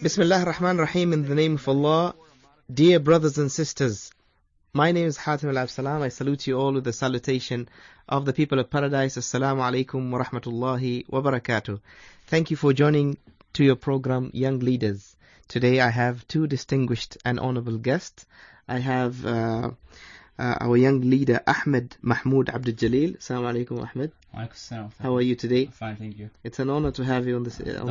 Bismillah ar-Rahman ar-Rahim, in the name of Allah. Dear brothers and sisters, my name is Hatim al-Absalam. I salute you all with the salutation of the people of paradise. Assalamu alaikum wa rahmatullahi wa barakatuh. Thank you for joining to your program, Young Leaders. Today I have two distinguished and honorable guests. I have our young leader, Ahmed Mahmoud Abdul Jalil. Assalamu alaikum, Ahmed. How are you today? Fine, thank you. It's an honor to have you on the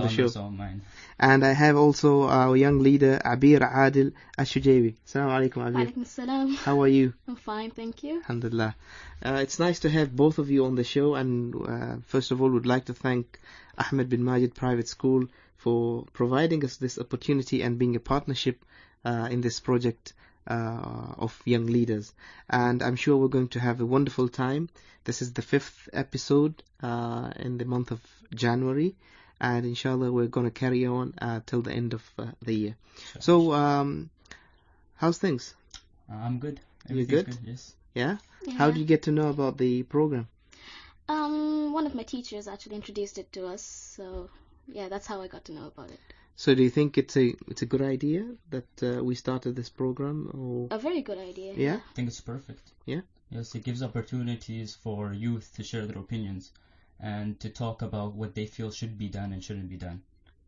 show. All mine. And I have also our young leader, Abir Adil Ashujaybi. Assalamu alaikum, Abir. Alaikum salam. How are you? I'm fine, thank you. Alhamdulillah. It's nice to have both of you on the show, and first of all, would like to thank Ahmed bin Majid Private School for providing us this opportunity and being a partnership in this project of young leaders. And I'm sure we're going to have a wonderful time. This is the 5th episode in the month of January, and inshallah we're going to carry on till the end of the year. So, how's things? I'm good. You good? Yes. Yeah? How did you get to know about the program? One of my teachers actually introduced it to us, so yeah, that's how I got to know about it. So do you think it's a good idea that we started this program? Or A very good idea. yeah? I think it's perfect. Yeah? Yes, it gives opportunities for youth to share their opinions and to talk about what they feel should be done and shouldn't be done.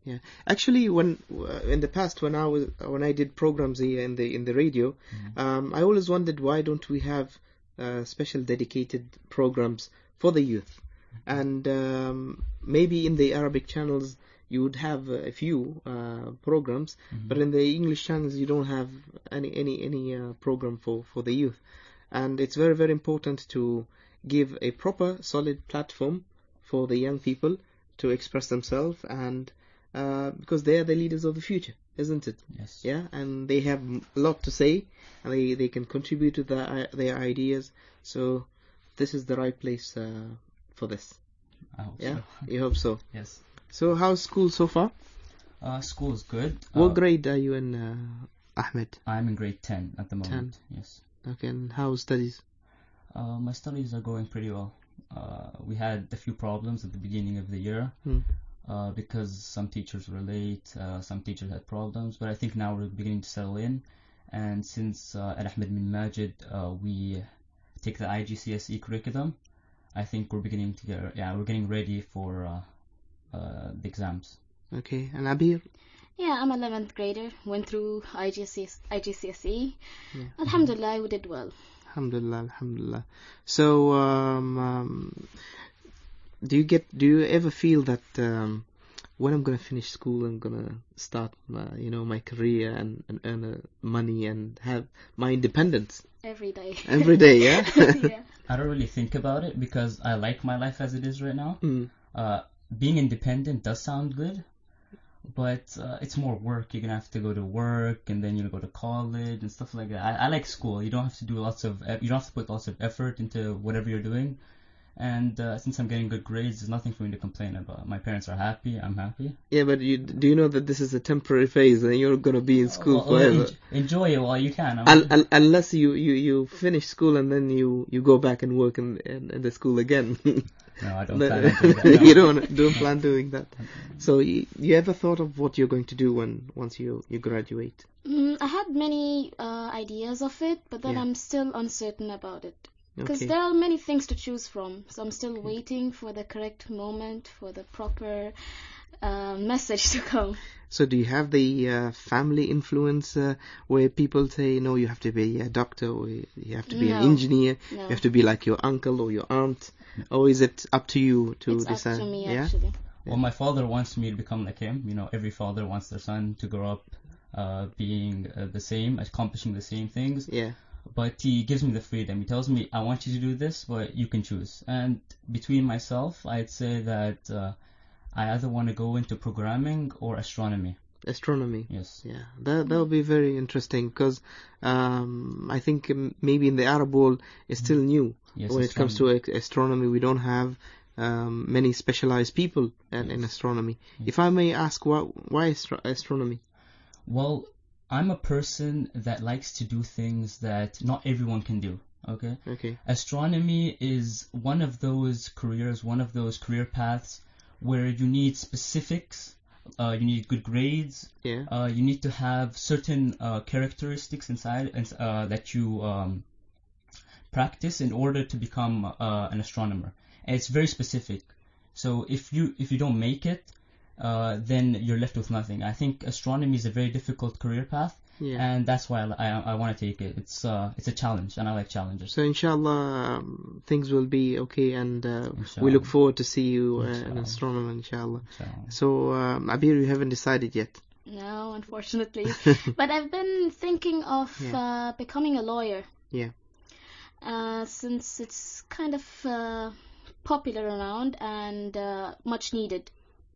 Yeah. Actually, when in the past when I did programs here in the radio, I always wondered, why don't we have special dedicated programs for the youth? And maybe in the Arabic channels you would have a few programs, but in the English channels you don't have any program for the youth. And it's very, very important to give a proper, solid platform for the young people to express themselves, and because they are the leaders of the future, isn't it? Yes. Yeah, and they have a lot to say, and they can contribute to their ideas. So this is the right place for this. I hope Yeah, so. you hope so. Yes. So how's school so far? School's good. What grade are you in, Ahmed? I'm in grade 10 at the moment. 10. Yes. Okay, and how's studies? My studies are going pretty well. We had a few problems at the beginning of the year because some teachers were late, some teachers had problems, but I think now we're beginning to settle in. And since at Ahmed bin Majid we take the IGCSE curriculum, I think we're beginning to we're getting ready for the exams. Okay, and Abir? Yeah, I'm 11th grader, went through IGCSE. Yeah. Alhamdulillah, we did well. Alhamdulillah, alhamdulillah. So, do you ever feel that when I'm gonna finish school, I'm gonna start my career and earn money and have my independence? Every day. Every day, yeah? Yeah. I don't really think about it because I like my life as it is right now. Being independent does sound good, but it's more work. You're gonna have to go to work, and then go to college and stuff like that. I like school. You don't have to do you don't have to put lots of effort into whatever you're doing. And since I'm getting good grades, there's nothing for me to complain about. My parents are happy. I'm happy. Yeah, but do you know that this is a temporary phase and you're gonna be in school forever? Enjoy it while you can. Unless you finish school and then you go back and work in the school again. No, I don't plan on doing that. No. You don't plan doing that. So you ever thought of what you're going to do once you graduate? I had many ideas of it, but then I'm still uncertain about it. Because there are many things to choose from, so I'm still waiting for the correct moment, for the proper message to come. So do you have the family influence where people say, no, you have to be a doctor, or you have to be an engineer, No. you have to be like your uncle or your aunt, or is it up to you to It's decide? up to me, Yeah? actually. Well, my father wants me to become like him. Every father wants their son to grow up being the same, accomplishing the same things. Yeah. But he gives me the freedom. He tells me, I want you to do this, but you can choose. And between myself, I'd say that I either want to go into programming or astronomy. Astronomy. Yes. Yeah, that would be very interesting, because I think maybe in the Arab world it's still new. Yes, when it comes to astronomy, we don't have many specialized people in astronomy. Yes. If I may ask, why astronomy? Well, I'm a person that likes to do things that not everyone can do. Okay. Astronomy is one of those career paths where you need specifics you need good grades. Yeah. You need to have certain characteristics inside that you practice in order to become an astronomer. And it's very specific. So if you don't make it, then you're left with nothing. I think astronomy is a very difficult career path. Yeah. And that's why I want to take it. It's a challenge, and I like challenges. So inshallah, things will be okay, and we look forward to see you an astronomer, inshallah. So Abir, you haven't decided yet? No, unfortunately. But I've been thinking of becoming a lawyer. Yeah. Since it's kind of popular around and much needed.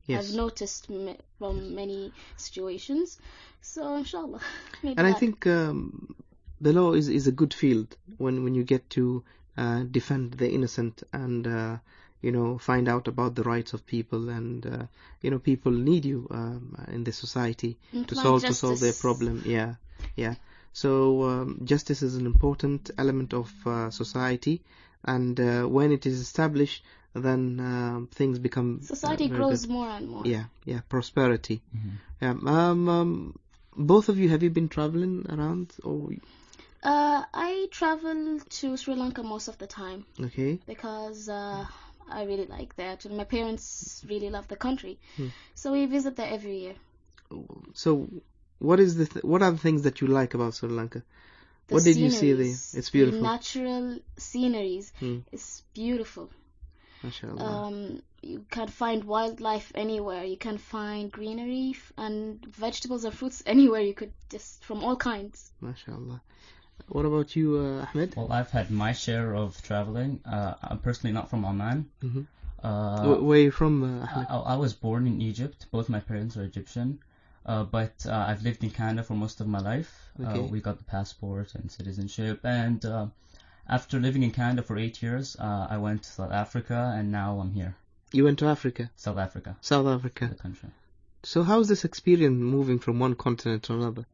Yes. I've noticed from many situations. So inshallah. And I think the law is a good field when you get to defend the innocent and find out about the rights of people, and people need you in the society to solve their problem. Yeah. So justice is an important element of society, and when it is established, then things become society grows good. More and more. Yeah, prosperity. Mm-hmm. Both of you, have you been traveling around? Or I travel to Sri Lanka most of the time. Okay. Because I really like that, and my parents really love the country, so we visit there every year. So, what are the things that you like about Sri Lanka? What did you see there? It's beautiful. The natural sceneries is beautiful. MashaAllah. You can find wildlife anywhere. You can find greenery and vegetables and fruits anywhere. You could just from all kinds. MashaAllah. What about you, Ahmed? Well, I've had my share of traveling. I'm personally not from Oman. Mm-hmm. Where are you from, Ahmed? I was born in Egypt. Both my parents are Egyptian. But I've lived in Canada for most of my life. Okay. We got the passport and citizenship. And after living in Canada for 8 years, I went to South Africa, and now I'm here. You went to Africa? South Africa. South Africa. The country. So how's this experience moving from one continent to another?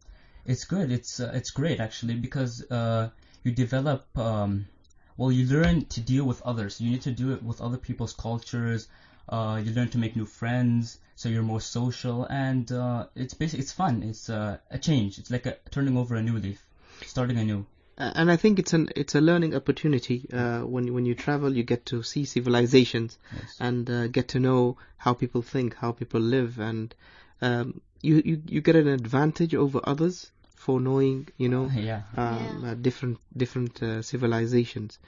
It's good. It's great, actually, because you develop... you learn to deal with others. You need to do it with other people's cultures. You learn to make new friends, so you're more social, and it's fun. It's a change. It's like turning over a new leaf, starting anew. And I think it's a learning opportunity. When you travel, you get to see civilizations, Yes. and get to know how people think, how people live, and you get an advantage over others for knowing, different civilizations.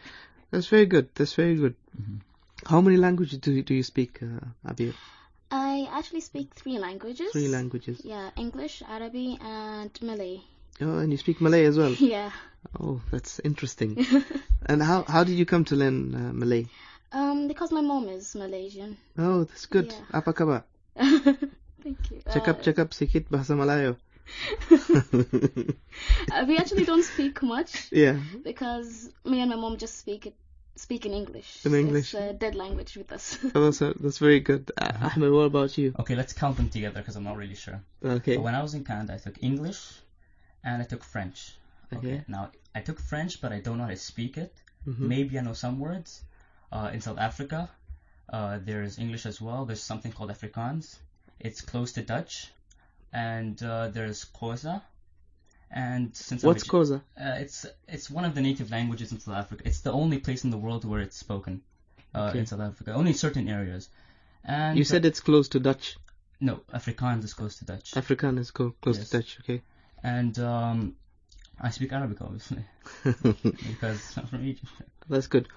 That's very good. Mm-hmm. How many languages do you speak, Abir? I actually speak 3 languages. 3 languages. Yeah, English, Arabic, and Malay. Oh, and you speak Malay as well? Yeah. Oh, that's interesting. And how did you come to learn Malay? Because my mom is Malaysian. Oh, that's good. Yeah. Apa khabar? Thank you. Cakap sikit bahasa Melayu. We actually don't speak much. Yeah. Because me and my mom just speak in English. In English. It's a dead language with us. Oh, that's very good. Ahmed, what about you? Okay, let's count them together because I'm not really sure. Okay. So when I was in Canada, I took English and I took French. Okay. Now, I took French, but I don't know how to speak it. Mm-hmm. Maybe I know some words. In South Africa, there's English as well. There's something called Afrikaans. It's close to Dutch. And there's Xhosa. And since What's Xhosa? It's one of the native languages in South Africa. It's the only place in the world where it's spoken in South Africa. Only in certain areas. And you said it's close to Dutch. No, Afrikaans is close to Dutch. Afrikaans is close Yes. to Dutch. Okay. And I speak Arabic, obviously, because I'm from Egypt. That's good.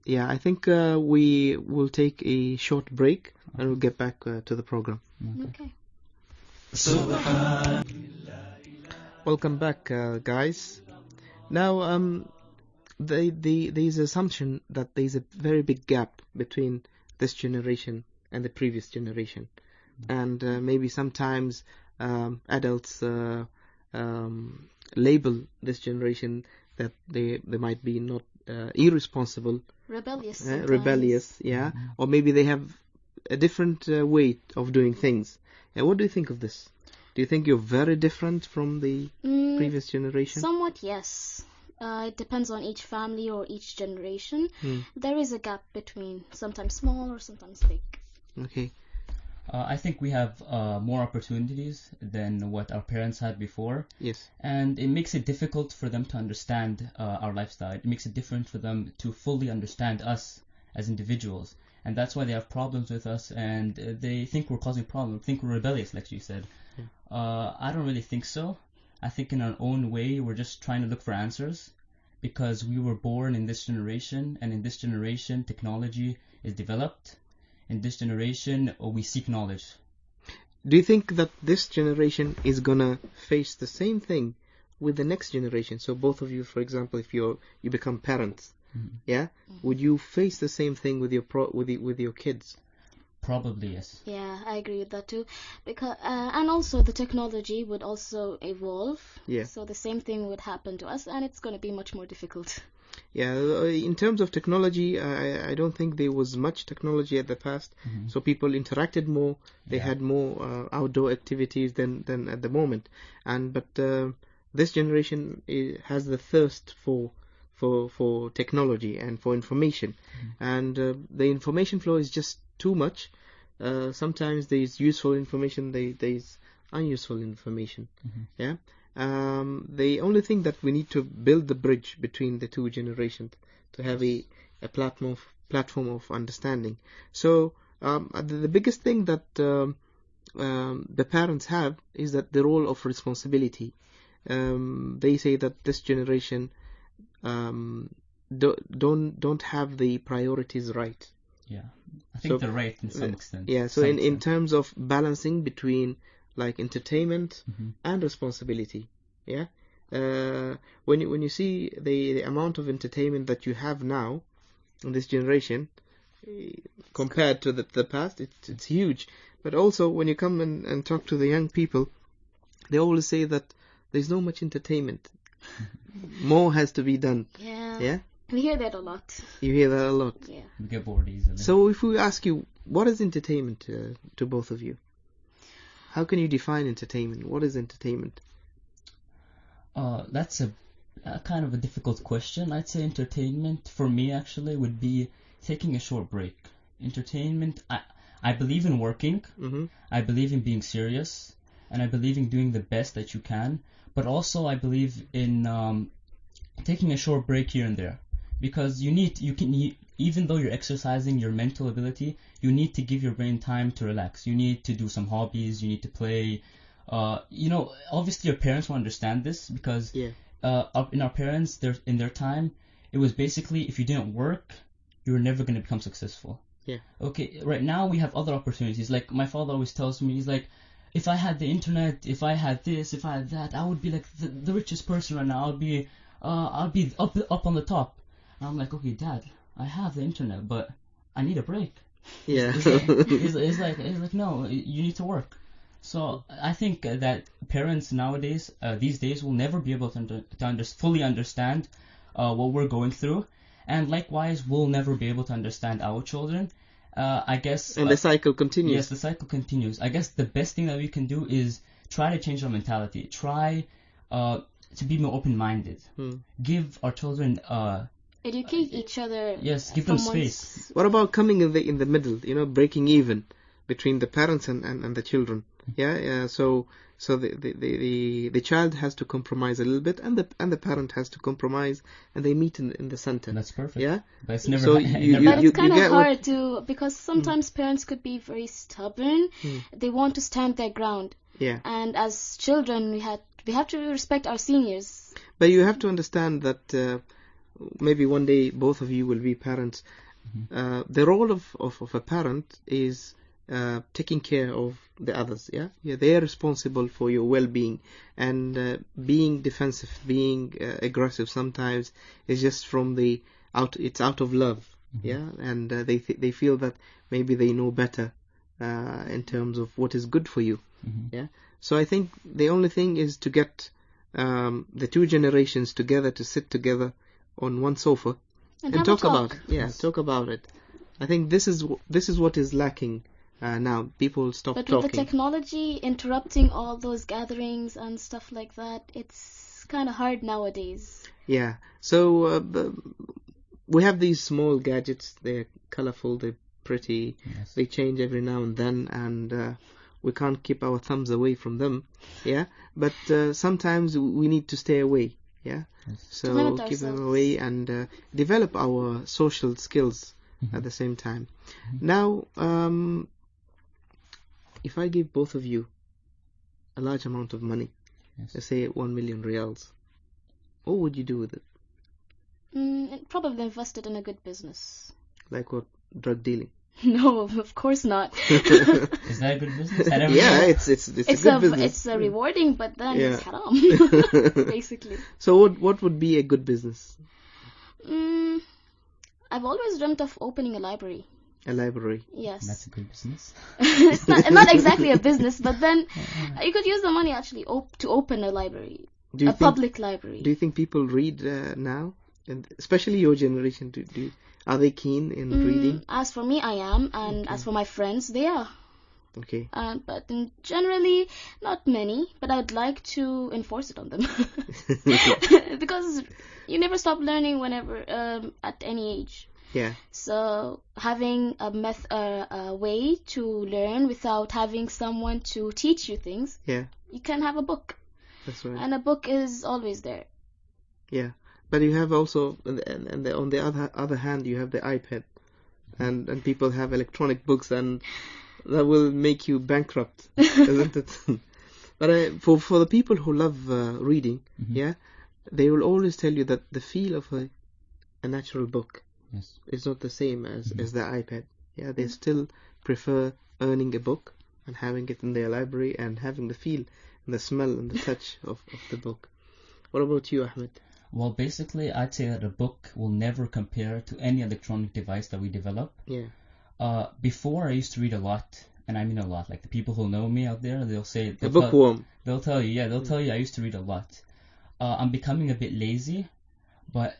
Yeah, I think we will take a short break and we'll get back to the program. Okay. Welcome back, guys. Now, there's an assumption that there's a very big gap between this generation and the previous generation, and maybe sometimes adults label this generation that they might be not irresponsible, rebellious, yeah, or maybe they have a different way of doing things. And what do you think of this? Do you think you're very different from the previous generation? Somewhat, yes. It depends on each family or each generation. There is a gap between sometimes small or sometimes big. Okay. I think we have more opportunities than what our parents had before. Yes. And it makes it difficult for them to understand our lifestyle. It makes it different for them to fully understand us as individuals. And that's why they have problems with us, and they think we're causing problems, think we're rebellious, like you said. Yeah. I don't really think so. I think in our own way, we're just trying to look for answers, because we were born in this generation, and in this generation, technology is developed. In this generation, we seek knowledge. Do you think that this generation is gonna face the same thing with the next generation? So both of you, for example, if you become parents, yeah, would you face the same thing with your kids? Probably yes. Yeah, I agree with that too, because and also the technology would also evolve. Yeah. So the same thing would happen to us, and it's going to be much more difficult. Yeah, in terms of technology, I don't think there was much technology at the past. So people interacted more. They had more outdoor activities than at the moment. But this generation has the thirst for technology and for information. And the information flow is just too much. Sometimes there's useful information, there's unuseful information. Yeah. The only thing that we need to build the bridge between the two generations to have a platform of understanding. So the biggest thing that the parents have is that the role of responsibility. They say that this generation don't have the priorities right. Yeah, I think they're right in some extent. Yeah, so in terms of balancing between like entertainment and responsibility, yeah. When you see the amount of entertainment that you have now in this generation compared to the past, it's huge. But also when you come and talk to the young people, they always say that there's no much entertainment. More has to be done. Yeah. Yeah. We hear that a lot. You hear that a lot. Yeah. We get bored easily. So if we ask you, what is entertainment to both of you? How can you define entertainment? What is entertainment? That's a kind of a difficult question. I'd say entertainment for me actually would be taking a short break. Entertainment, I believe in working. I believe in being serious, and I believe in doing the best that you can. But also I believe in taking a short break here and there, because even though you're exercising your mental ability, you need to give your brain time to relax. You need to do some hobbies. You need to play. Obviously your parents will understand this, because in our parents, in their time, it was basically if you didn't work, you were never going to become successful. Yeah. Okay. Right now we have other opportunities. Like my father always tells me, he's like, if I had the internet, if I had this, if I had that, I would be like the richest person right now. I'll be up on the top. And I'm like, okay, Dad, I have the internet, but I need a break. Yeah. It's like, no, you need to work. So I think that parents nowadays, these days, will never be able to fully understand what we're going through, and likewise, we'll never be able to understand our children. I guess. And the cycle continues. Yes, the cycle continues. I guess the best thing that we can do is try to change our mentality. Try to be more open-minded. Give our children. Educate each other. Yes, give them space. What about coming in the middle? Breaking even between the parents and the children. Yeah. So the child has to compromise a little bit, and the parent has to compromise, and they meet in the center. That's perfect. Yeah. But it's never. So but it's kind of hard to, because sometimes parents could be very stubborn. They want to stand their ground. Yeah. And as children, we have to respect our seniors. But you have to understand that maybe one day both of you will be parents. The role of a parent is taking care of the others. Yeah, they are responsible for your well-being, and being defensive, being aggressive sometimes is just from it's out of love. Yeah, and they feel that maybe they know better in terms of what is good for you. Yeah, so I think the only thing is to get the two generations together, to sit together on one sofa and talk about it. Yeah, talk about it. I think this is what is lacking now. People stop talking. But with the technology interrupting all those gatherings and stuff like that, it's kind of hard nowadays. Yeah. So we have these small gadgets. They're colorful. They pretty. Yes. They change every now and then, and we can't keep our thumbs away from them. Yeah, but sometimes we need to stay away. Yeah, Yes. so keep them away and develop our social skills at the same time. Now, if I give both of you a large amount of money, let's say 1 million riyals, what would you do with it? Probably invest it in a good business. Like what? Drug dealing? No, of course not. Is that a good business? Yeah, it's a good business. It's rewarding, but then it's haram, basically. So what would be a good business? I've always dreamt of opening a library. A library? Yes. That's a good business. It's not exactly a business, but then you could use the money actually to open a library, public library. Do you think people read now? And especially your generation, are they keen in reading? As for me, I am, and as for my friends, they are. Okay. But generally, not many. But I would like to enforce it on them because you never stop learning whenever at any age. Yeah. So having a way to learn without having someone to teach you things. Yeah. You can have a book. That's right. And a book is always there. Yeah. But you have also, and on the other hand, you have the iPad, and people have electronic books, and that will make you bankrupt, isn't it? But for the people who love reading, yeah, they will always tell you that the feel of a natural book is not the same as the iPad. Yeah, they still prefer earning a book and having it in their library and having the feel and the smell and the touch of the book. What about you, Ahmed? Well, basically, I'd say that a book will never compare to any electronic device that we develop. Yeah. Before, I used to read a lot, and I mean a lot. Like, the people who know me out there, they'll say... A bookworm. They'll tell you I used to read a lot. I'm becoming a bit lazy, but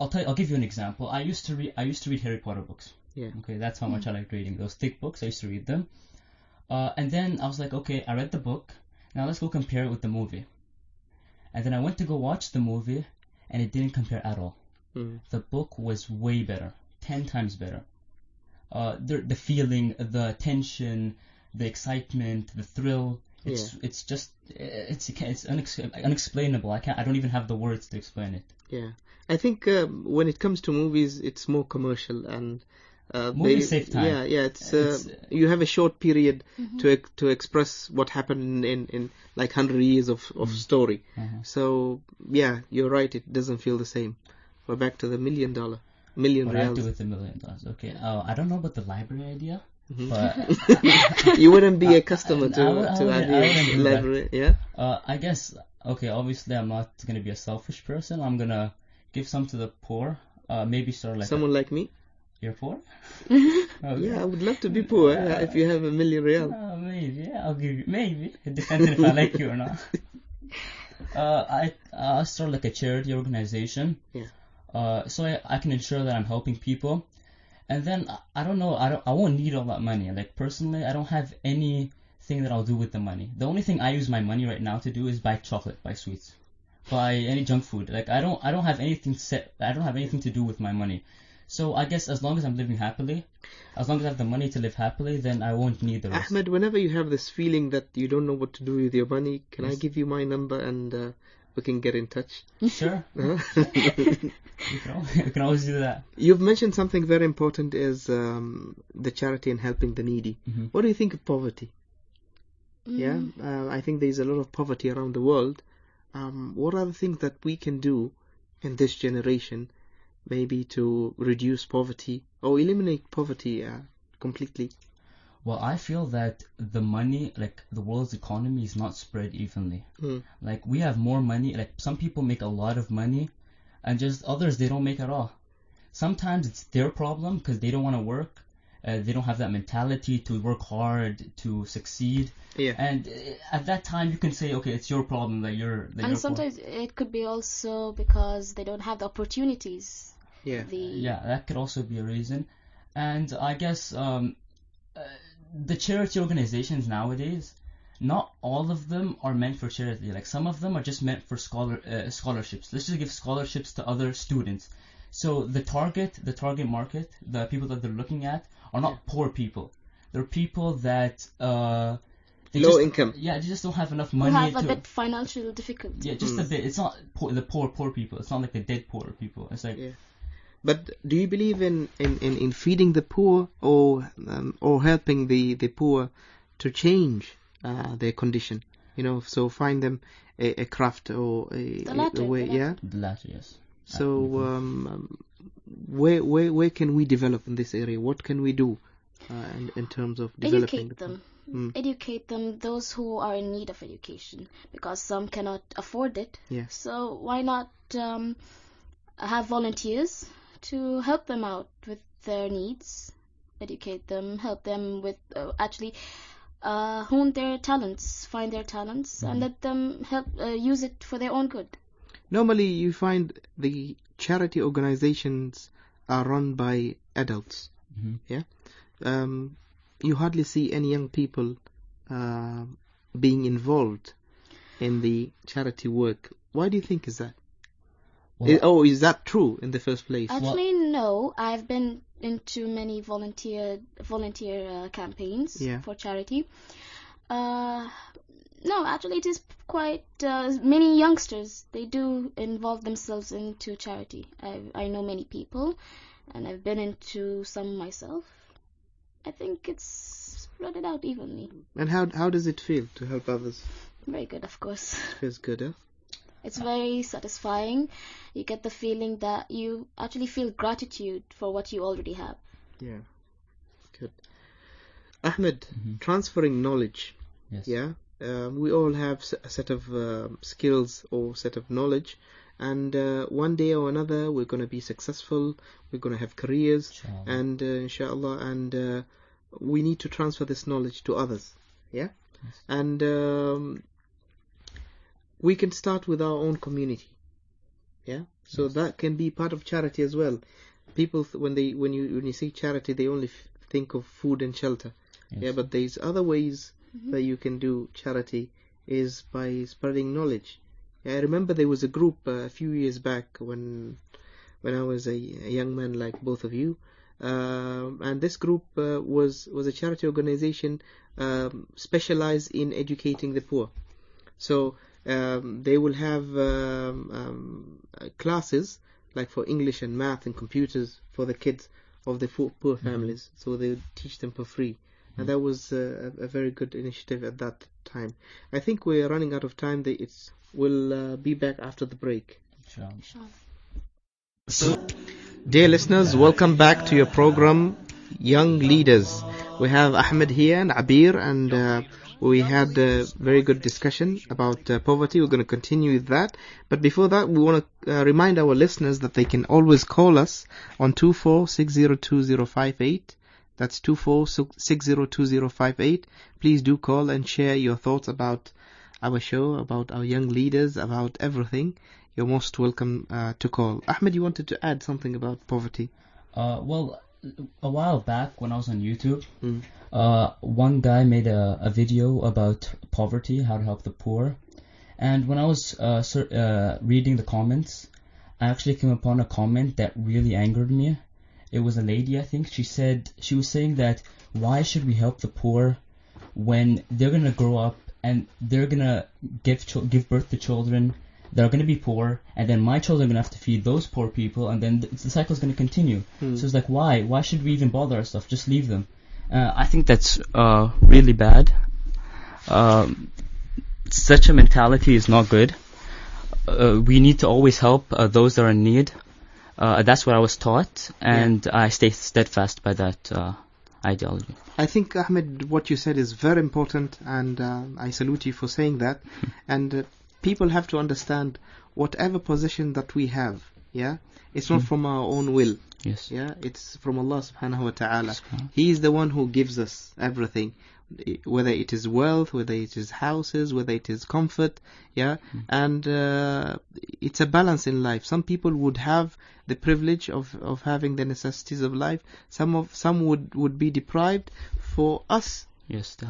I'll give you an example. I used to read Harry Potter books. Yeah. Okay, that's how much I liked reading. Those thick books, I used to read them. And then I was like, okay, I read the book. Now let's go compare it with the movie. And then I went to go watch the movie, and it didn't compare at all. The book was way better, 10 times better. The feeling, the tension, the excitement, the thrill, it's just unexplainable. I don't even have the words to explain it. Yeah, I think when it comes to movies, it's more commercial, and movies save time. Yeah, it's you have a short period to express what happened in like 100 years of story. So yeah, you're right. It doesn't feel the same. We're back to the $1 million riyals. What I do with $1 million? Okay. I don't know about the library idea, but you wouldn't be a customer to the library. Yeah. I guess. Okay. Obviously, I'm not gonna be a selfish person. I'm gonna give some to the poor. Maybe start like someone like me. You're poor? Okay. Yeah, I would love to be poor if you have $1 million riyals. Maybe, yeah, I'll give you. Maybe it depends if I like you or not. I start like a charity organization. Yeah. So I can ensure that I'm helping people, and then I won't need all that money. Like personally, I don't have anything that I'll do with the money. The only thing I use my money right now to do is buy chocolate, buy sweets, buy any junk food. Like I don't have anything set. I don't have anything to do with my money. So I guess as long as I'm living happily, as long as I have the money to live happily, then I won't need the rest. Ahmed, whenever you have this feeling that you don't know what to do with your money, can I give you my number and we can get in touch? Sure. You can always do that. You've mentioned something very important is the charity and helping the needy. What do you think of poverty? Yeah, I think there's a lot of poverty around the world. What are the things that we can do in this generation maybe to reduce poverty or eliminate poverty completely? Well, I feel that the money, like the world's economy, is not spread evenly. Like we have more money, like some people make a lot of money and just others, they don't make at all. Sometimes it's their problem because they don't want to work. They don't have that mentality to work hard, to succeed. Yeah. And at that time, you can say, okay, it's your problem that you're and sometimes it could be also because they don't have the opportunities. Yeah. Yeah, that could also be a reason. And I guess the charity organizations nowadays, not all of them are meant for charity. Like some of them are just meant for scholarships. Let's just give scholarships to other students. So the target market, the people that they're looking at, are not poor people. They're people that low income. Yeah, they just don't have enough money. Who have a bit financial difficulty. Yeah, just a bit. It's not the poor people. It's not like the dead poor people. It's like. Yeah. But do you believe in feeding the poor or helping the poor to change their condition? So find them a craft or a way. Yeah. The latter, yes. So where can we develop in this area? What can we do in terms of developing them? Educate them, those who are in need of education, because some cannot afford it. Yes. So why not have volunteers to help them out with their needs, educate them, help them with hone their talents, find their talents, and let them help use it for their own good. Normally, you find the charity organizations are run by adults. Yeah. You hardly see any young people being involved in the charity work. Why do you think is that? Is that true in the first place? Actually, no. I've been into many volunteer campaigns for charity. No, actually, it is quite many youngsters. They do involve themselves into charity. I know many people, and I've been into some myself. I think it's spread it out evenly. And how does it feel to help others? Very good, of course. It feels good, huh? It's very satisfying. You get the feeling that you actually feel gratitude for what you already have. Yeah, good. Ahmed, transferring knowledge. Yes. Yeah, we all have a set of skills or set of knowledge, and one day or another we're going to be successful. We're going to have careers, and inshallah, and we need to transfer this knowledge to others. Yeah, yes. And we can start with our own community. Yeah, so yes. That can be part of charity as well. People, when you say charity, they only think of food and shelter. Yes. Yeah, but there's other ways that you can do charity is by spreading knowledge. Yeah, I remember there was a group a few years back when I was a young man like both of you, and this group was a charity organization specialized in educating the poor. So they will have classes like for English and math and computers for the kids of the poor families. So they would teach them for free. And that was a very good initiative at that time. I think we're running out of time. We'll be back after the break. Sure. So, dear listeners, welcome back to your program, Young Leaders. We have Ahmed here and Abir, and we had a very good discussion about poverty. We're going to continue with that. But before that, we want to remind our listeners that they can always call us on 24602058. That's 24602058. Please do call and share your thoughts about our show, about our young leaders, about everything. You're most welcome to call. Ahmed, you wanted to add something about poverty? Well, a while back when I was on YouTube, one guy made a video about poverty, how to help the poor. And when I was reading the comments, I actually came upon a comment that really angered me. It was a lady, I think. She was saying that why should we help the poor when they're gonna grow up and they're gonna give birth to children that are gonna be poor, and then my children are gonna have to feed those poor people, and then the cycle's gonna continue. So it's like, why should we even bother ourselves? Just leave them. I think that's really bad. Such a mentality is not good. We need to always help those that are in need. That's what I was taught, and I stay steadfast by that ideology. I think, Ahmed, what you said is very important, and I salute you for saying that. And people have to understand whatever position that we have, it's not from our own will. Yes. Yeah, it's from Allah subhanahu wa ta'ala. He is the one who gives us everything, whether it is wealth, whether it is houses, whether it is comfort, and it's a balance in life. Some people would have the privilege of having the necessities of life. Some would be deprived for us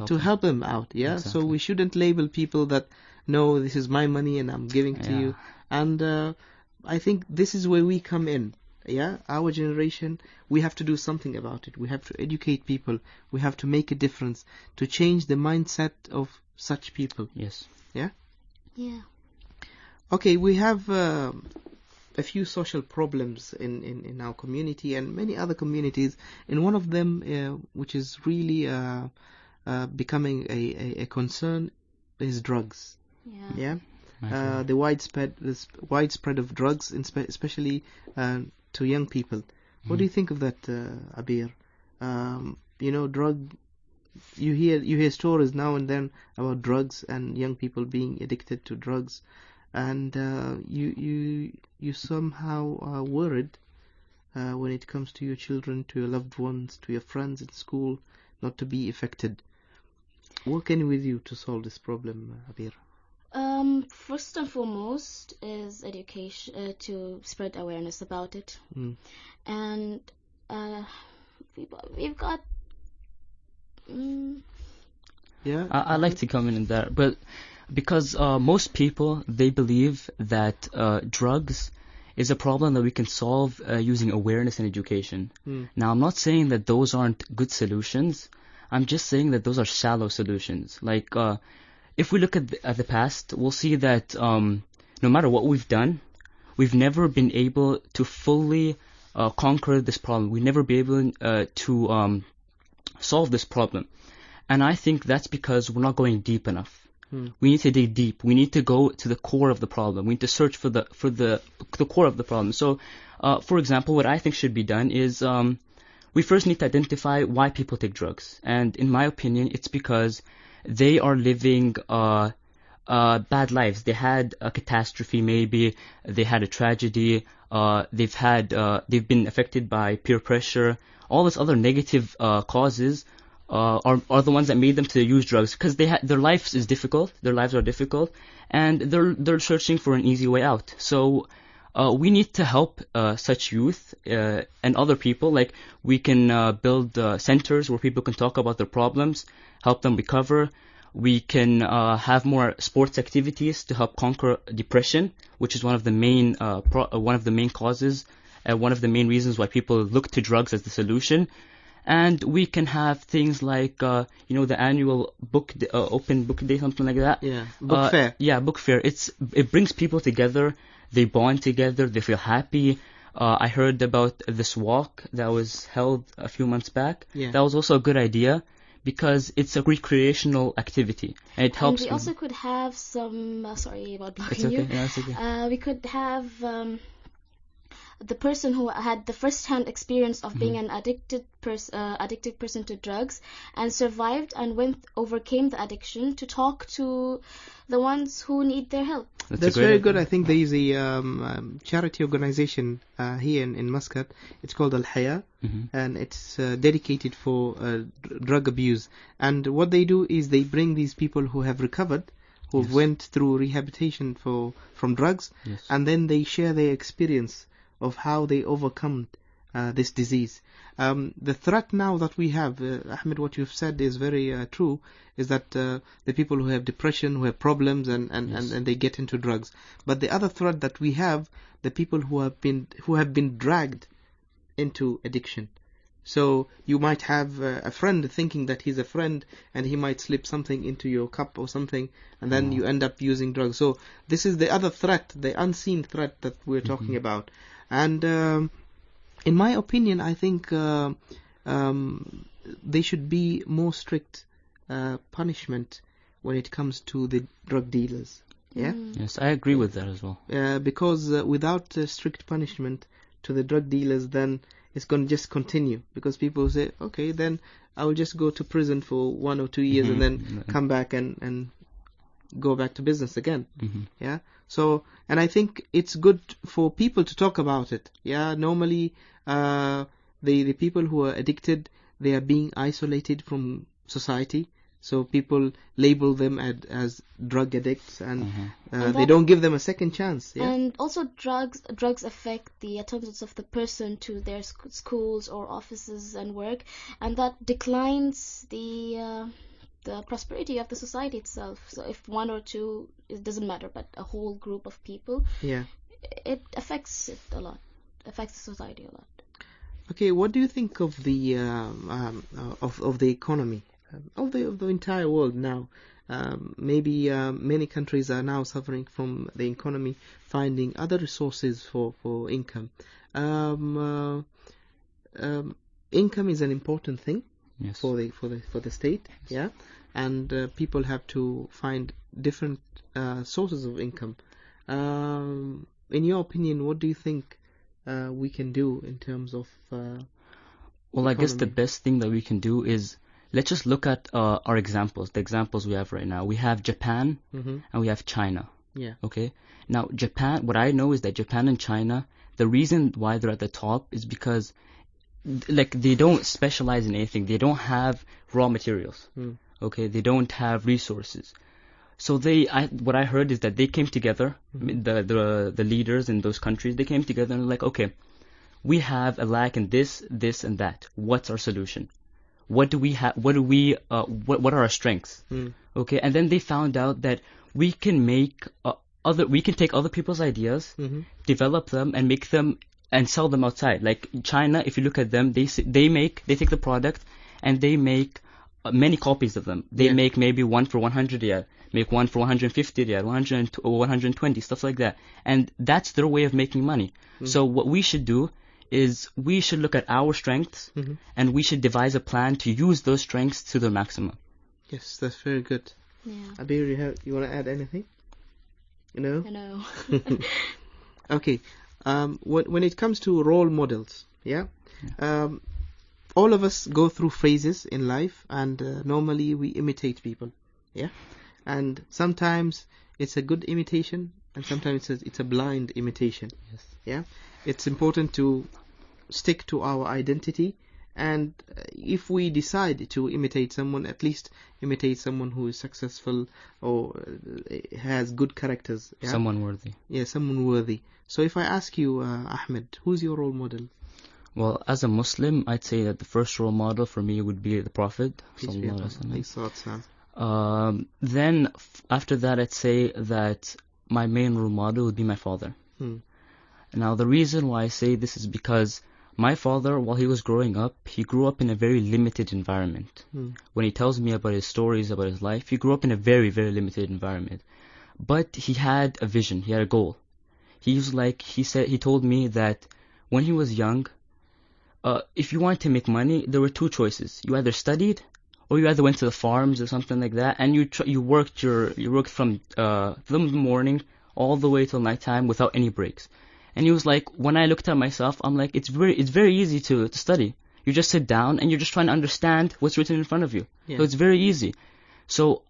to help them out. Exactly. So we shouldn't label people that, no, this is my money and I'm giving to you. And I think this is where we come in. our generation, we have to do something about it. We have to educate people. We have to make a difference to change the mindset of such people. Yes. Yeah? Yeah. Okay, we have a few social problems in our community and many other communities. And one of them, which is really becoming a concern, is drugs. Yeah. The widespread of drugs, especially to young people. What do you think of that, Abir? You hear stories now and then about drugs and young people being addicted to drugs, and you somehow are worried when it comes to your children, to your loved ones, to your friends at school, not to be affected. What can we do to solve this problem, Abir? First and foremost is education, to spread awareness about it. And we've got I'd like to come in there, but because most people, they believe that drugs is a problem that we can solve using awareness and education. Now, I'm not saying that those aren't good solutions. I'm just saying that those are shallow solutions. Like, if we look at the past, we'll see that no matter what we've done, we've never been able to fully conquer this problem. We've never been able to solve this problem. And I think that's because we're not going deep enough. We need to dig deep. We need to go to the core of the problem. We need to search for the core of the problem. So, for example, what I think should be done is we first need to identify why people take drugs. And in my opinion, it's because they are living bad lives. They had a catastrophe, maybe they had a tragedy. They've been affected by peer pressure. All these other negative causes are the ones that made them to use drugs, because their lives is difficult. Their lives are difficult, and they're searching for an easy way out. So we need to help such youth and other people. Like, we can build centers where people can talk about their problems, help them recover. We can have more sports activities to help conquer depression, which is one of the main causes, one of the main reasons why people look to drugs as the solution. And we can have things like, the annual open book day, something like that. Yeah, book fair. Yeah, book fair. It brings people together. They bond together. They feel happy. I heard about this walk that was held a few months back. Yeah. That was also a good idea, because it's a recreational activity, and it helps. And we also could have some. Sorry about blocking okay. you. Yeah, it's okay. We could have the person who had the first-hand experience of being an addicted person to drugs and survived and overcame the addiction, to talk to the ones who need their help. That's very good. I think there is a charity organization here in Muscat. It's called Al-Haya, and it's dedicated for drug abuse. And what they do is they bring these people who have recovered, who went through rehabilitation from drugs, and then they share their experience of how they overcome this disease. The threat now that we have, Ahmed, what you've said is very true, is that the people who have depression, who have problems, and they get into drugs. But the other threat that we have, the people who have been dragged into addiction. So you might have a friend thinking that he's a friend, and he might slip something into your cup or something, and then you end up using drugs. So this is the other threat, the unseen threat that we're talking about. And in my opinion, I think they should be more strict punishment when it comes to the drug dealers. Yeah. Yes, I agree with that as well. Because without strict punishment to the drug dealers, then it's going to just continue, because people say, okay, then I will just go to prison for 1 or 2 years and then come back and go back to business again. Yeah. So, and I think it's good for people to talk about it. Yeah. Normally, the people who are addicted, they are being isolated from society. So people label them as drug addicts, and they don't give them a second chance. Yeah? And also drugs affect the attendance of the person to their schools or offices and work, and that declines the prosperity of the society itself. So if 1 or 2, it doesn't matter, but a whole group of people, it affects it a lot. affects the society a lot. Okay, what do you think of the economy of the entire world now? Maybe many countries are now suffering from the economy, finding other resources for income. Income is an important thing. Yes. for the state, yes. Yeah, and people have to find different sources of income. In your opinion, what do you think we can do in terms of well, economy? I guess the best thing that we can do is, let's just look at our examples, the examples we have right now. We have Japan and we have China. Yeah. Okay. Now, Japan, what I know is that Japan and China, the reason why they're at the top is because like they don't specialize in anything. They don't have raw materials. Okay, they don't have resources. So what I heard is that they came together, the leaders in those countries, they came together and like, okay, we have a lack in this, this, and that. What's our solution? What do we have? What are our strengths? Okay, and then they found out that we can make we can take other people's ideas, develop them, and make them and sell them outside. Like China, if you look at them, they take the product and they make many copies of them. They make maybe one for 100 riyal, make one for 150 riyal, 120, stuff like that. And that's their way of making money. So what we should do is we should look at our strengths and we should devise a plan to use those strengths to their maximum. Yes, that's very good. Yeah. Abir, you want to add anything? No? No. Okay. When it comes to role models, all of us go through phases in life, and normally we imitate people, and sometimes it's a good imitation, and sometimes it's a blind imitation. It's important to stick to our identity, and if we decide to imitate someone, at least imitate someone who is successful or has good characters. Someone worthy. Yeah, someone worthy. So if I ask you, Ahmed, who's your role model? Well, as a Muslim, I'd say that the first role model for me would be the Prophet. Then after that, I'd say that my main role model would be my father. Now, the reason why I say this is because my father, while he was growing up, he grew up in a very limited environment. When he tells me about his stories, about his life, he grew up in a very, very limited environment. But he had a vision, he had a goal. He told me that when he was young, if you wanted to make money, there were two choices. You either studied, or you either went to the farms or something like that, and you worked from the morning all the way till nighttime without any breaks. And he was like, when I looked at myself, I'm like, it's very easy to study. You just sit down and you're just trying to understand what's written in front of you. So it's very easy. So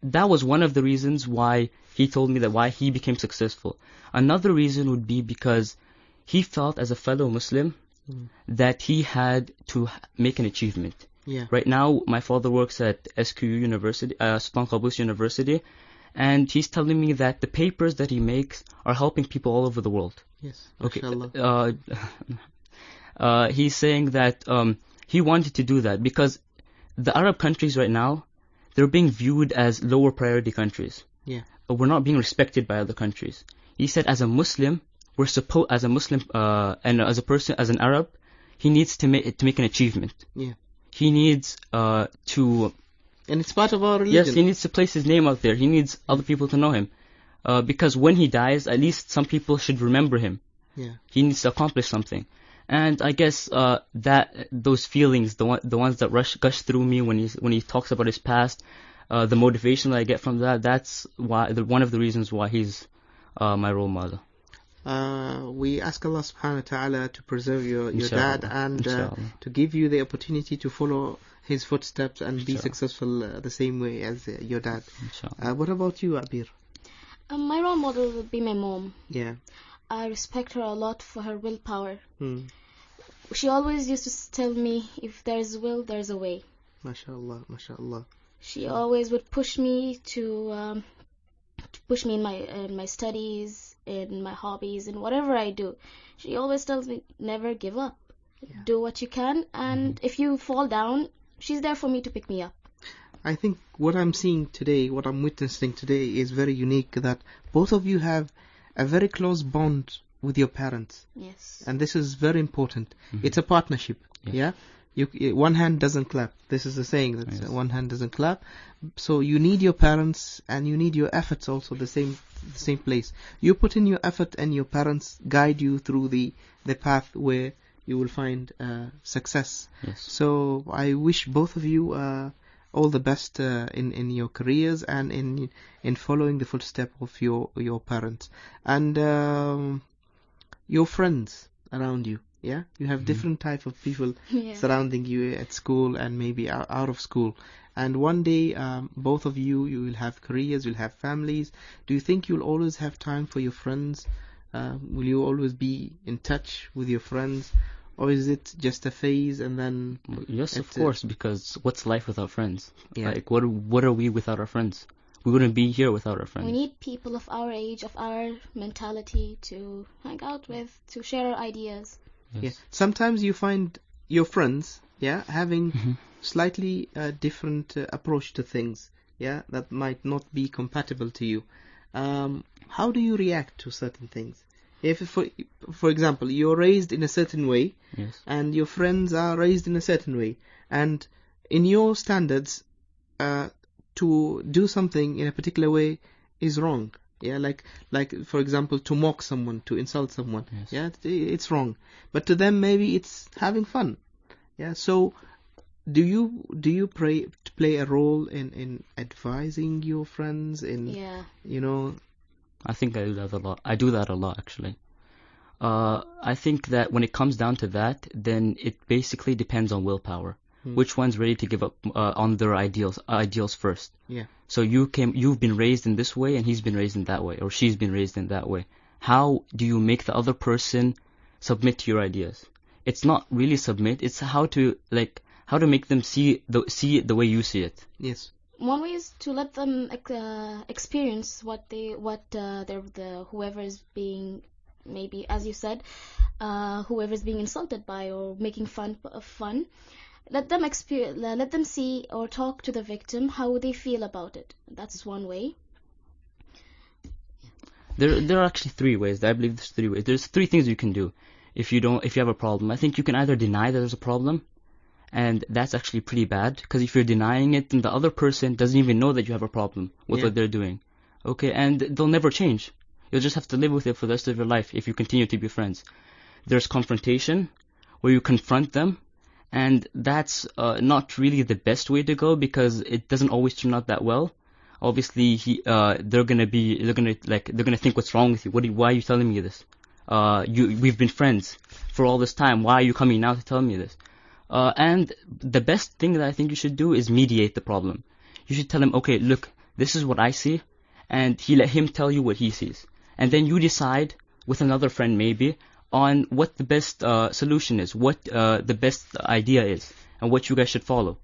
that was one of the reasons why he told me that why he became successful. Another reason would be because he felt as a fellow Muslim that he had to make an achievement. Right now, my father works at SQU University, Sultan Qaboos University, and he's telling me that the papers that he makes are helping people all over the world. Okay. He's saying that he wanted to do that because the Arab countries right now, they're being viewed as lower priority countries. We're not being respected by other countries. He said, as a Muslim, as a Muslim and as a person, as an Arab, he needs to make an achievement. He needs to. And it's part of our religion. Yes, he needs to place his name out there. He needs other people to know him. Because when he dies, at least some people should remember him. He needs to accomplish something. And I guess that those feelings, the ones that gush through me when he talks about his past, the motivation that I get from that's one of the reasons why he's my role model. We ask Allah subhanahu wa ta'ala to preserve your dad and to give you the opportunity to follow his footsteps and be successful the same way as your dad. What about you, Abir? My role model would be my mom. I respect her a lot for her willpower. She always used to tell me, if there's will, there's a way. MashaAllah, MashaAllah. She always would push me to push me in my studies, in my hobbies, in whatever I do. She always tells me, never give up. Do what you can, and if you fall down, she's there for me to pick me up. I think what I'm seeing today, what I'm witnessing today is very unique, that both of you have a very close bond with your parents. Yes. And this is very important. It's a partnership. Yeah. One hand doesn't clap. This is the saying that one hand doesn't clap. So you need your parents, and you need your efforts also the same place. You put in your effort, and your parents guide you through the path where you will find success. Yes. So I wish both of you all the best in your careers and in following the footstep of your parents and your friends around you. Yeah, you have different type of people surrounding you at school and maybe out of school. And one day, both of you will have careers, you'll have families. Do you think you'll always have time for your friends? Will you always be in touch with your friends? Or is it just a phase and then... Yes, of course, because what's life without friends? Yeah. Like, what are we without our friends? We wouldn't be here without our friends. We need people of our age, of our mentality to hang out with, to share our ideas. Yes. Yeah. Sometimes you find your friends, having slightly different approach to things, that might not be compatible to you. How do you react to certain things? If, for example, you're raised in a certain way, and your friends are raised in a certain way, and in your standards, to do something in a particular way is wrong. Like for example, to mock someone, to insult someone. It's wrong. But to them, maybe it's having fun. So do you play a role in advising your friends I think I do that a lot. I do that a lot, actually. I think that when it comes down to that, then it basically depends on willpower. Which one's ready to give up on their ideals first? So you've been raised in this way, and he's been raised in that way, or she's been raised in that way. How do you make the other person submit to your ideas? It's not really submit. It's how to make them see it the way you see it. Yes. One way is to let them experience whoever is being, maybe as you said, whoever is being insulted by or making fun of fun. Let them see or talk to the victim how they feel about it. That's one way. There are actually 3 ways. I believe there's 3 ways. There's 3 things you can do if you have a problem. I think you can either deny that there's a problem, and that's actually pretty bad, because if you're denying it, then the other person doesn't even know that you have a problem with what they're doing. Okay, and they'll never change. You'll just have to live with it for the rest of your life if you continue to be friends. There's confrontation, where you confront them, and that's not really the best way to go, because it doesn't always turn out that well. Obviously, they're gonna think, what's wrong with you? Why are you telling me this? We've been friends for all this time. Why are you coming now to tell me this? And the best thing that I think you should do is mediate the problem. You should tell him, okay, look, this is what I see, and let him tell you what he sees. And then you decide with another friend maybe on what the best solution is, what the best idea is, and what you guys should follow.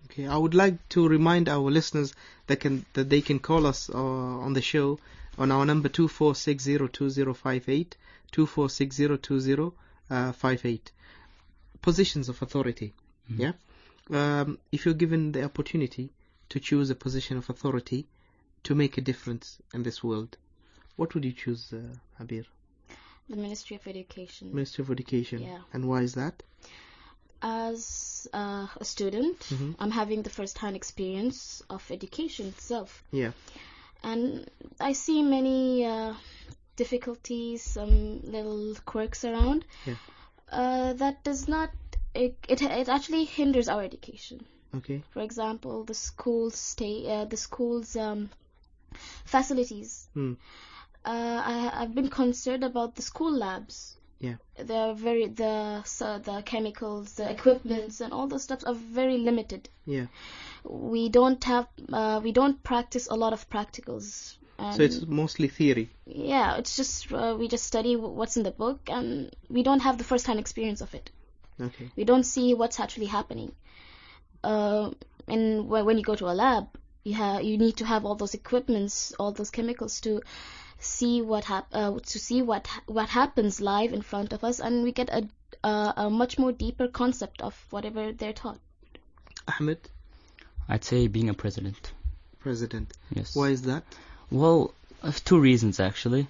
Okay, I would like to remind our listeners that they can call us on the show on our number 24602058, 24602058. Positions of authority. If you're given the opportunity to choose a position of authority to make a difference in this world, what would you choose, Habir? The Ministry of Education. Ministry of Education. Yeah. And why is that? As a student, I'm having the first-hand experience of education itself. Yeah. And I see many difficulties, some little quirks around. Yeah. That does not. It actually hinders our education. Okay. For example, the school's facilities. I've been concerned about the school labs. Yeah. The chemicals, the equipments, and all those stuff are very limited. Yeah. We don't practice a lot of practicals. So it's mostly theory. Yeah, it's just we just study what's in the book, and we don't have the first-hand experience of it. Okay. We don't see what's actually happening. And when you go to a lab, you need to have all those equipments, all those chemicals to see what happens live in front of us, and we get a much more deeper concept of whatever they're taught. Ahmed? I'd say being a president. President. Yes. Why is that? Well, 2 reasons actually.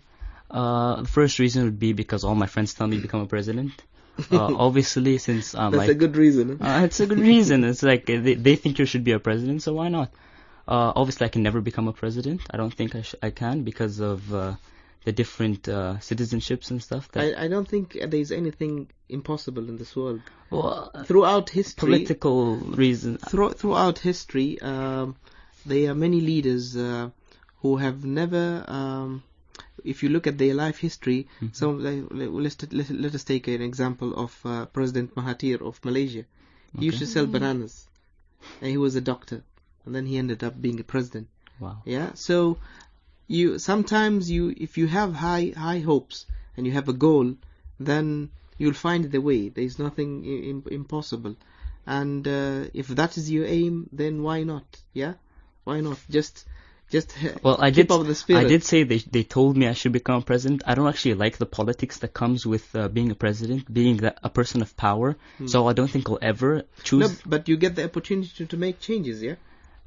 The first reason would be because all my friends tell me to become a president. Obviously, since I'm That's a good reason. Huh? It's a good reason. It's like they think you should be a president, so why not? Obviously, I can never become a president. I don't think I can because of the different citizenships and stuff. I don't think there's anything impossible in this world. Well, throughout history, political reasons. Throughout history, there are many leaders who have never. If you look at their life history, let us take an example of President Mahathir of Malaysia. He used to sell bananas, and he was a doctor, and then he ended up being a president. Wow. Yeah. So sometimes if you have high hopes and you have a goal, then you'll find the way. There's nothing impossible, and if that is your aim, then why not? Yeah, why not? Just well, keep up the spirit. I did say they told me I should become president. I don't actually like the politics that comes with being a president, being a person of power. So I don't think I'll ever choose. No, but you get the opportunity to make changes, yeah?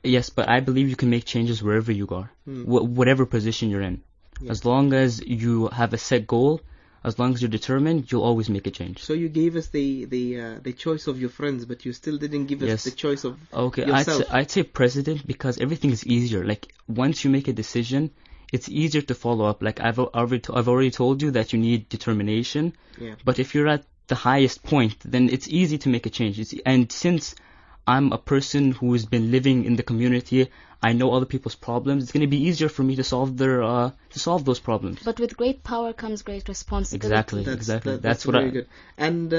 Yes, but I believe you can make changes wherever you are, whatever position you're in. Yeah. As long as you have a set goal, as long as you're determined, you'll always make a change. So you gave us the choice of your friends, but you still didn't give us the choice of yourself. I'd say president because everything is easier. Like once you make a decision, it's easier to follow up. Like I've already told you that you need determination. Yeah. But if you're at the highest point, then it's easy to make a change. And since I'm a person who's been living in the community, I know other people's problems. It's going to be easier for me to solve those problems. But with great power comes great responsibility. Exactly. That's very good. And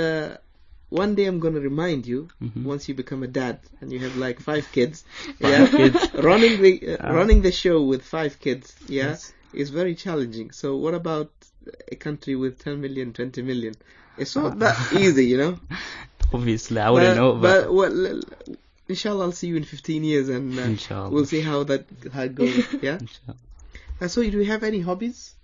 one day I'm going to remind you, once you become a dad and you have like 5 kids, running the show with 5 kids, is very challenging. So what about a country with 10 million, 20 million? It's not that easy, you know. Obviously, I wouldn't know. But inshallah, I'll see you in 15 years and we'll see how it goes. Yeah. So, do you have any hobbies?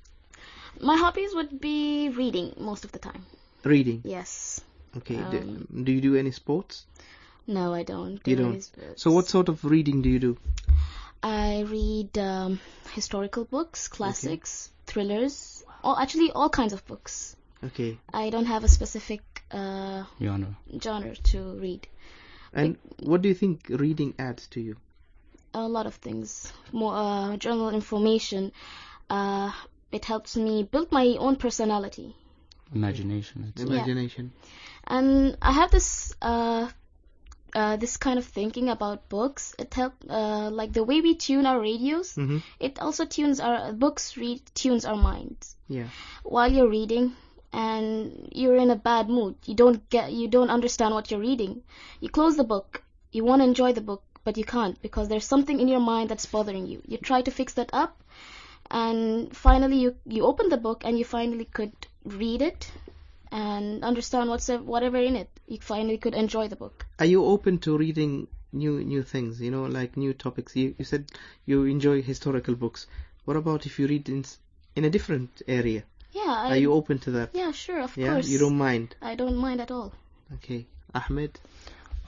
My hobbies would be reading most of the time. Reading? Yes. Okay. Do you do any sports? No, I don't. You don't? So what sort of reading do you do? I read historical books, classics, thrillers, all kinds of books. Okay. I don't have a specific genre to read. And what do you think reading adds to you? A lot of things. More general information. It helps me build my own personality. Imagination. Imagination. Yeah. And I have this this kind of thinking about books. It helps, like the way we tune our radios. It also tunes tunes our minds. Yeah. While you're reading, and you're in a bad mood, you don't understand what you're reading. You close the book. You want to enjoy the book, but you can't because there's something in your mind that's bothering you. You try to fix that up, and finally you open the book and you finally could read it and understand whatever in it. You finally could enjoy the book. Are you open to reading new things? You know, like new topics. You said you enjoy historical books. What about if you read in a different area? Yeah. Are you open to that? Yeah, sure, of course. You don't mind? I don't mind at all. Okay. Ahmed?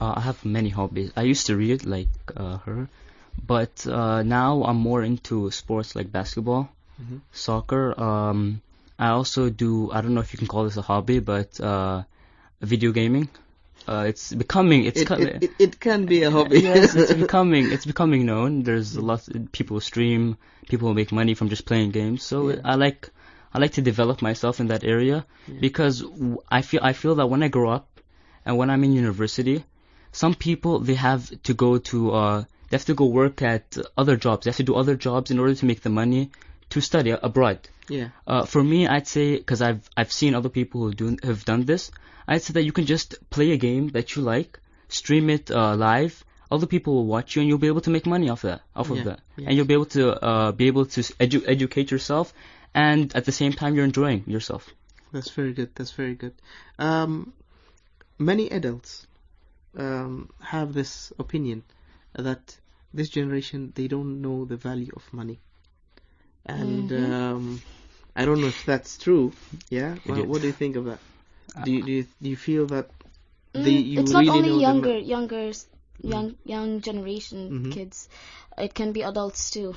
I have many hobbies. I used to read like her, but now I'm more into sports like basketball, soccer. I also do, I don't know if you can call this a hobby, but video gaming. It can be a hobby. Yes, it's becoming known. There's a lot of people stream, people make money from just playing games. So I like to develop myself in that area because I feel that when I grow up and when I'm in university, some people they have to go work at other jobs. They have to do other jobs in order to make the money to study abroad. Yeah. For me, I'd say, because I've seen other people who have done this, I'd say that you can just play a game that you like, stream it live. Other people will watch you, and you'll be able to make money off that. And you'll be able to educate yourself, and at the same time you're enjoying yourself. That's very good. Many adults have this opinion that this generation, they don't know the value of money, and I don't know if that's true. Yeah. What do you think of that? Do you feel that it's not only young generation kids. It can be adults too.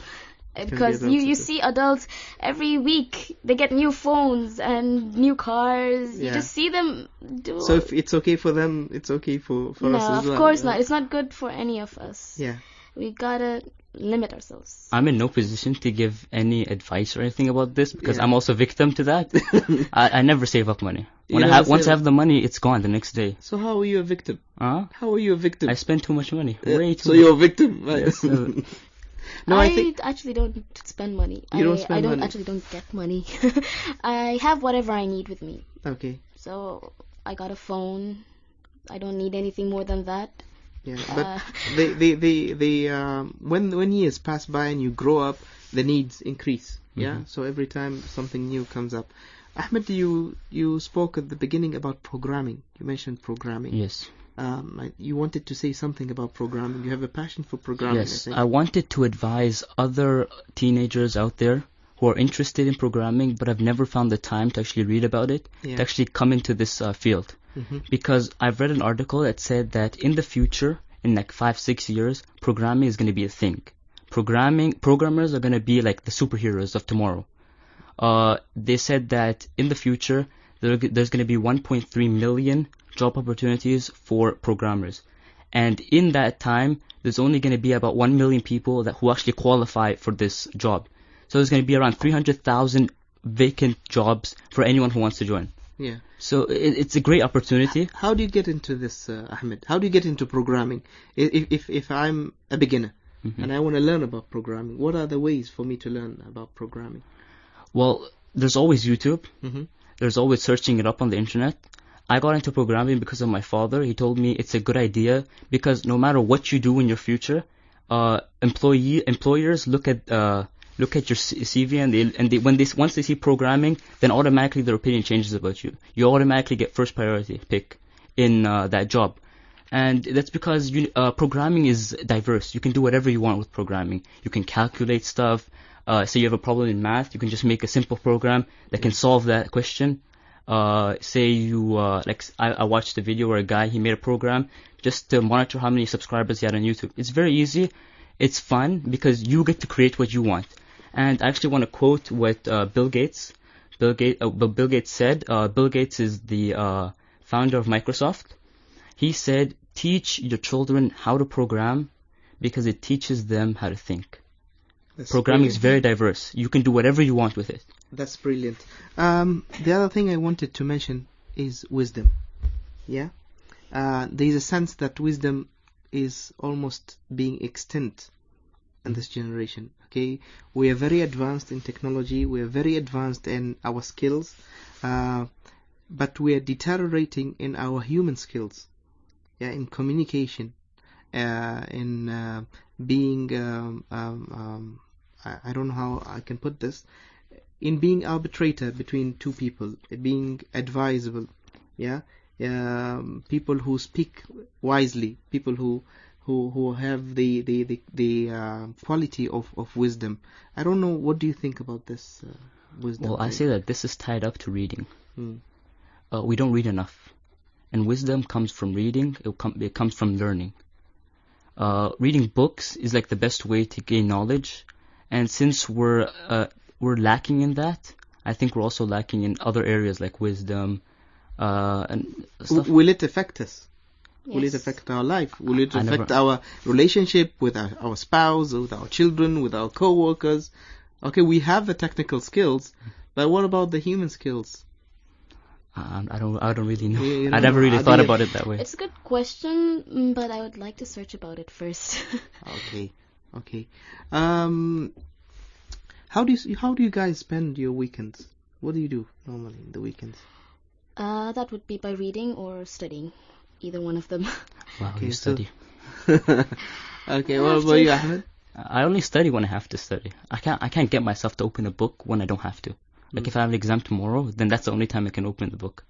Because you see adults every week, they get new phones and new cars. You just see them do. So if it's okay for them, it's okay for us as well. No, of course not. It's not good for any of us. Yeah. We gotta limit ourselves. I'm in no position to give any advice or anything about this because I'm also victim to that. I never save up money. Once I have the money, it's gone the next day. So how are you a victim? How are you a victim? I spend too much money. Way too so much. You're a victim. Right? Yes, no, I actually don't spend money. You don't spend money? I actually don't get money. I have whatever I need with me. Okay. So I got a phone. I don't need anything more than that. Yeah, but when years pass by and you grow up, the needs increase. Yeah, so every time something new comes up. Ahmed, you spoke at the beginning about programming. You mentioned programming. Yes. You wanted to say something about programming. You have a passion for programming. Yes, I think. I wanted to advise other teenagers out there who are interested in programming but have never found the time to actually read about it, to actually come into this field. Because I've read an article that said that in the future, in like 5-6 years, programming is going to be a thing. Programmers are going to be like the superheroes of tomorrow. They said that in the future, there's going to be 1.3 million job opportunities for programmers. And in that time, there's only going to be about 1 million people who actually qualify for this job. So there's going to be around 300,000 vacant jobs for anyone who wants to join. Yeah. So it's a great opportunity. How do you get into this, Ahmed? How do you get into programming? If I'm a beginner and I want to learn about programming, what are the ways for me to learn about programming? Well, there's always YouTube. There's always searching it up on the internet. I got into programming because of my father. He told me it's a good idea because no matter what you do in your future, employers look at your CV and once they see programming, then automatically their opinion changes about you. You automatically get first priority pick in that job, and that's because programming is diverse. You can do whatever you want with programming. You can calculate stuff. Say you have a problem in math, you can just make a simple program that can solve that question. Say you I watched a video where a guy, he made a program just to monitor how many subscribers he had on YouTube. It's very easy. It's fun because you get to create what you want. And I actually want to quote what Bill Gates said. Bill Gates is the founder of Microsoft. He said, teach your children how to program because it teaches them how to think. Programming is very diverse. You can do whatever you want with it. That's brilliant. The other thing I wanted to mention is wisdom. Yeah? There is a sense that wisdom is almost being extinct in this generation. Okay? We are very advanced in technology. We are very advanced in our skills. But we are deteriorating in our human skills. Yeah, in communication. In being... I don't know how I can put this, in being arbitrator between two people, being advisable, people who speak wisely, people who have the quality of wisdom. I don't know, what do you think about this wisdom? Well, I say that this is tied up to reading. We don't read enough, and wisdom comes from reading. It comes from learning. Reading books is like the best way to gain knowledge. And since we're lacking in that, I think we're also lacking in other areas like wisdom and stuff. Will it affect us? Yes. Will it affect our life? Will it affect our relationship with our spouse, with our children, with our co-workers? Okay, we have the technical skills, but what about the human skills? I don't really know. I never really thought about it that way. It's a good question, but I would like to search about it first. Okay. How do you guys spend your weekends? What do you do normally in the weekends? That would be by reading or studying, either one of them. Wow, you study. Okay, what about you, Ahmed? I only study when I have to study. I can't get myself to open a book when I don't have to. Like if I have an exam tomorrow, then that's the only time I can open the book.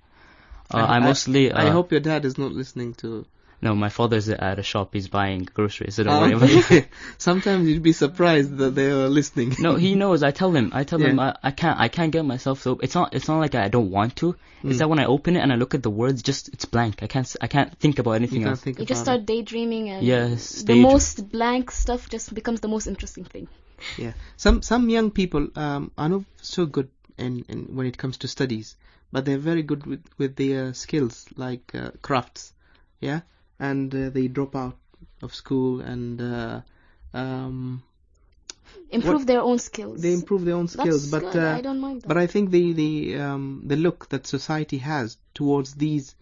I hope your dad is not listening to... No, my father's at a shop. He's buying groceries, so don't worry about it. Sometimes you'd be surprised that they are listening. No, he knows. I tell him I can't get myself so. It's not like I don't want to. It's that when I open it and I look at the words, it's blank. I can't think about anything else. You just start daydreaming, and yes, the most blank stuff just becomes the most interesting thing. Yeah. Some young people are not so good in when it comes to studies, but they're very good with their skills, like crafts. Yeah. And they drop out of school and improve their own skills. They improve their own skills. That's good. I don't mind that. But I think the look that society has towards these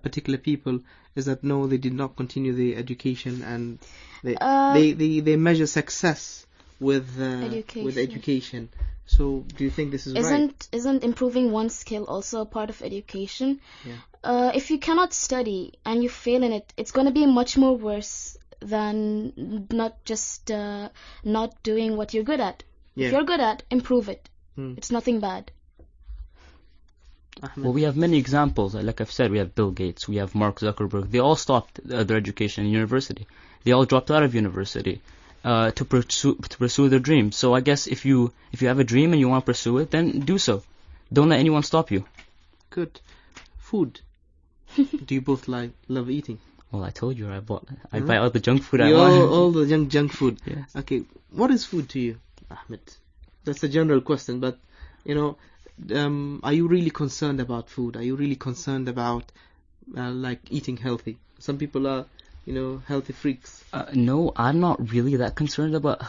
particular people is that no, they did not continue the education, and they measure success with education. So do you think this is right? Isn't improving one skill also a part of education? Yeah. If you cannot study and you fail in it, it's going to be much more worse than not just not doing what you're good at. Yeah. If you're good at, improve it. Hmm. It's nothing bad. Well, we have many examples. Like I've said, we have Bill Gates, we have Mark Zuckerberg. They all stopped their education in university. They all dropped out of university to pursue their dreams. So I guess if you have a dream and you want to pursue it, then do so. Don't let anyone stop you. Good. Food. Do you both love eating? Well, I told you I buy all the junk food I want. All the junk food. Yes. Okay. What is food to you, Ahmed? That's a general question, but are you really concerned about food? Are you really concerned about like eating healthy? Some people are, healthy freaks. No, I'm not really that concerned about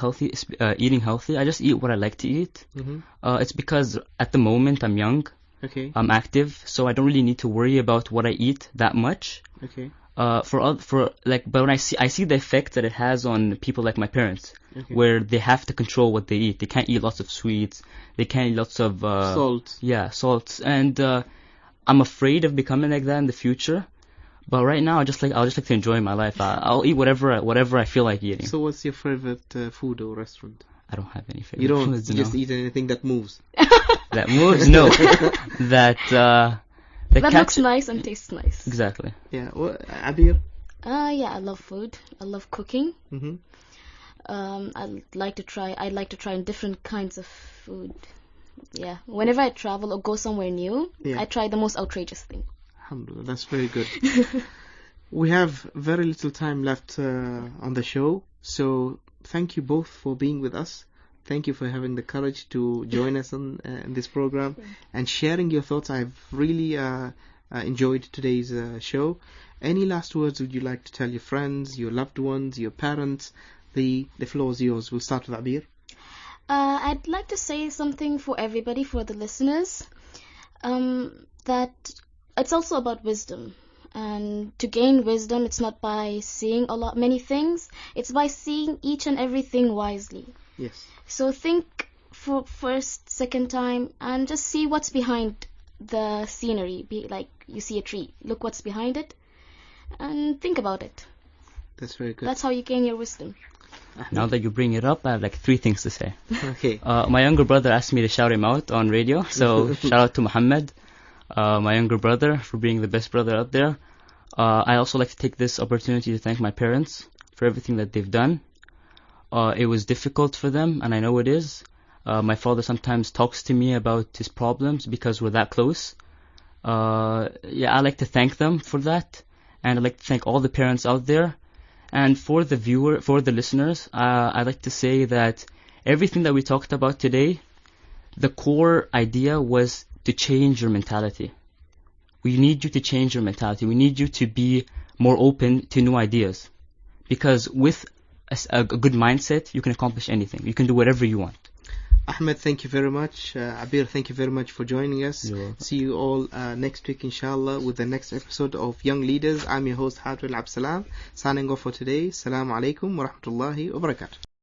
eating healthy. I just eat what I like to eat. Mm-hmm. It's because at the moment I'm young. Okay. I'm active, so I don't really need to worry about what I eat that much. Okay. But when I see the effect that it has on people like my parents, okay, where they have to control what they eat. They can't eat lots of sweets. They can't eat lots of salt. Yeah, salts. And I'm afraid of becoming like that in the future. But right now, I'll just like to enjoy my life. I'll eat whatever I feel like eating. So, what's your favorite food or restaurant? I don't have any favorite. You don't foods, just no. eat anything that moves. That moves? No. That looks nice and tastes nice. Exactly. Yeah. Abir? Yeah, I love food. I love cooking. Mm-hmm. I'd like to try different kinds of food. Yeah. Whenever I travel or go somewhere new, yeah, I try the most outrageous thing. Alhamdulillah, that's very good. We have very little time left on the show, so thank you both for being with us. Thank you for having the courage to join us in this program and sharing your thoughts. I've really enjoyed today's show. Any last words would you like to tell your friends, your loved ones, your parents? The floor is yours. We'll start with Abir. I'd like to say something for everybody, for the listeners, that it's also about wisdom. And to gain wisdom, it's not by seeing many things. It's by seeing each and everything wisely. Yes. So think for first, second time, and just see what's behind the scenery. Be like you see a tree. Look what's behind it, and think about it. That's very good. That's how you gain your wisdom. Now that you bring it up, I have like 3 things to say. Okay. My younger brother asked me to shout him out on radio, so shout out to Muhammad, my younger brother, for being the best brother out there. I also like to take this opportunity to thank my parents for everything that they've done. It was difficult for them, and I know it is. My father sometimes talks to me about his problems because we're that close. I like to thank them for that, and I'd like to thank all the parents out there. And for the listeners, I'd like to say that everything that we talked about today, the core idea was to change your mentality. We need you to change your mentality. We need you to be more open to new ideas. Because with a good mindset, you can accomplish anything. You can do whatever you want. Ahmed, thank you very much. Abir, thank you very much for joining us. See you all next week, inshallah, with the next episode of Young Leaders. I'm your host, Hatwil Absalam, signing off for today. Assalamu alaikum wa rahmatullahi wa barakatuh.